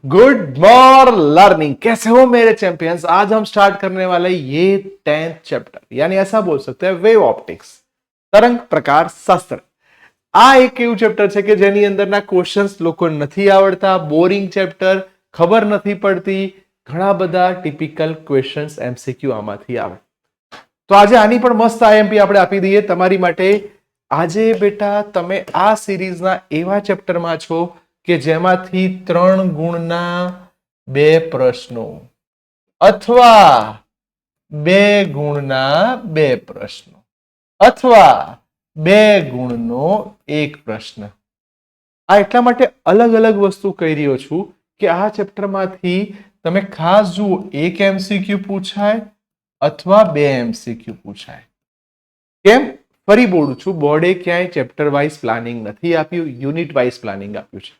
Good morning learning. कैसे हो मेरे चैंपियंस। आज हम स्टार्ट करने वाले ये 10th चैप्टर, यानी ऐसा बोल सकते हैं वेव ऑप्टिक्स, तरंग प्रकार शास्त्र। આ એક એવું ચેપ્ટર છે કે જેની અંદરના ક્વેશ્ચન્સ લોકો નથી આવડતા, બોરિંગ ચેપ્ટર, ખબર નથી પડતી, ઘણા બધા ટિપિકલ ક્વેશ્ચન્સ એમસીક્યુ આમાંથી આવે। તો આજે આની પણ મસ્ત આઈએમપી આપણે આપી દઈએ તમારી માટે। આજે બેટા તમે આ સિરીઝના એવા ચેપ્ટરમાં છો કે જેમાંથી 3 ગુણના 2 પ્રશ્નો અથવા 2 ગુણના 2 પ્રશ્નો અથવા 2 ગુણનો 1 પ્રશ્ન। આ એટલા માટે અલગ અલગ વસ્તુ કહી રહ્યો છું કે આ ચેપ્ટરમાંથી તમે ખાસ જુઓ, એક એમસીક્યુ પૂછાય અથવા 2 એમસીક્યુ પૂછાય। કેમ? ફરી બોલું છું, બોર્ડે ક્યાંય ચેપ્ટર વાઇઝ પ્લાનિંગ નથી આપ્યું, યુનિટ વાઇઝ પ્લાનિંગ આપ્યું છે।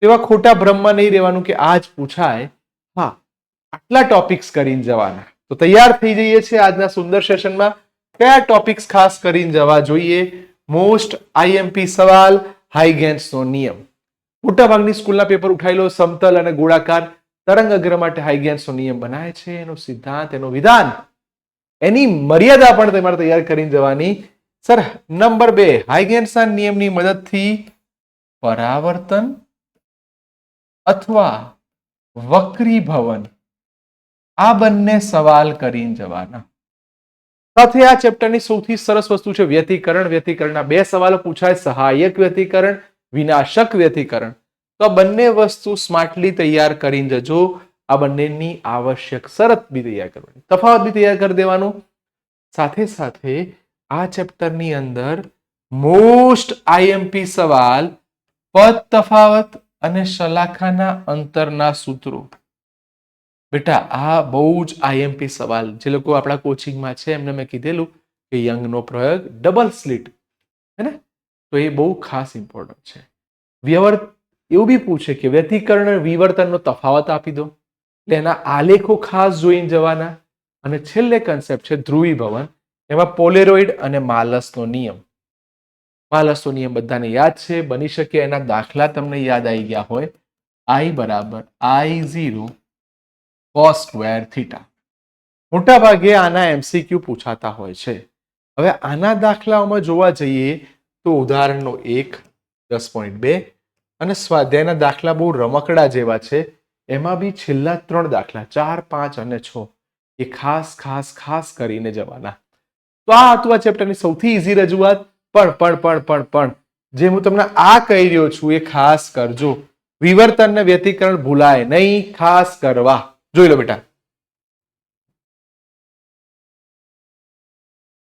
તેવા ખોટા ભ્રમમાં નહીં રહેવાનું કે આજ પૂછાય, હા આટલા ટોપિક્સ કરીને જવાના। તો તૈયાર થઈ જઈએ છીએ આજના સુંદર સેશનમાં। કયા ટોપિક્સ ખાસ કરીને જવા જોઈએ? મોસ્ટ આઈએમપી સવાલ, હાઇગેન્સનો નિયમ। મોટાભાગની સ્કૂલના પેપર ઉઠાઈ લો, સમતલ અને ગોળાકાર તરંગ અગ્ર માટે હાઇગેન્સનો નિયમ બનાવે છે, એનો સિદ્ધાંત, એનો વિધાન, એની મર્યાદા પણ તમારે તૈયાર કરીને જવાની। સર નંબર 2, હાઇગેન્સના નિયમની મદદથી પરાવર્તન અથવા વક્રીભવન, આ બંને સવાલ કરીને જવાના। સાથે આ ચેપ્ટરની સૌથી સરસ વસ્તુ છે વ્યતિકરણ। વ્યતિકરણના 2 સવાલો પૂછાય, સહાયક વ્યતિકરણ, વિનાશક વ્યતિકરણ। તો આ બંને વસ્તુ સ્માર્ટલી તૈયાર કરીને જજો। આ બંનેની આવશ્યક શરત બી તૈયાર કરવાની, તફાવત બી તૈયાર કરી દેવાનું। સાથે સાથે આ ચેપ્ટરની અંદર મોસ્ટ આઈએમપી સવાલ, પદ તફાવત અને શલાકાના અંતરના સૂત્રો। બેટા આ બહુ જ આઈએમપી સવાલ, જે લોકો આપણા કોચિંગમાં છે એમને મેં કીધેલું કે યંગનો પ્રયોગ ડબલ સ્લિટ હે ને, તો એ બહુ ખાસ ઇમ્પોર્ટન્ટ છે। વ્યવર્ત એવું બી પૂછે કે વ્યતિકરણ અને વિવર્તનનો તફાવત આપી દો, એટલે એના આલેખો ખાસ જોઈને જવાના। અને છેલ્લે કન્સેપ્ટ છે ધ્રુવીભવન, એમાં પોલેરોઇડ અને માલસનો નિયમ। માલસનો નિયમ બધાને યાદ છે, બની શકે એના દાખલા તમને યાદ આવી ગયા હોય। I બરાબર I0 cos સ્ક્વેર થીટા। મોટા ભાગે આના એમસીક્યુ પૂછાતા હોય છે। હવે આના દાખલાઓમાં જોવા જઈએ તો ઉદાહરણનો 1, 10.2 અને સ્વાધ્યાયના દાખલા બહુ રમકડા જેવા છે। એમાં બી છેલ્લા 3 દાખલા 4, 5 અને 6 એ ખાસ ખાસ ખાસ કરીને જવાના। તો આ હતું આ ચેપ્ટરની સૌથી ઈઝી રજૂઆત। પણ જે હું તમને આ કહી રહ્યો છું એ ખાસ કરજો, વિવર્તન ને વ્યતિકરણ ભૂલાય નહીં, ખાસ કરવા। જોઈ લો બેટા,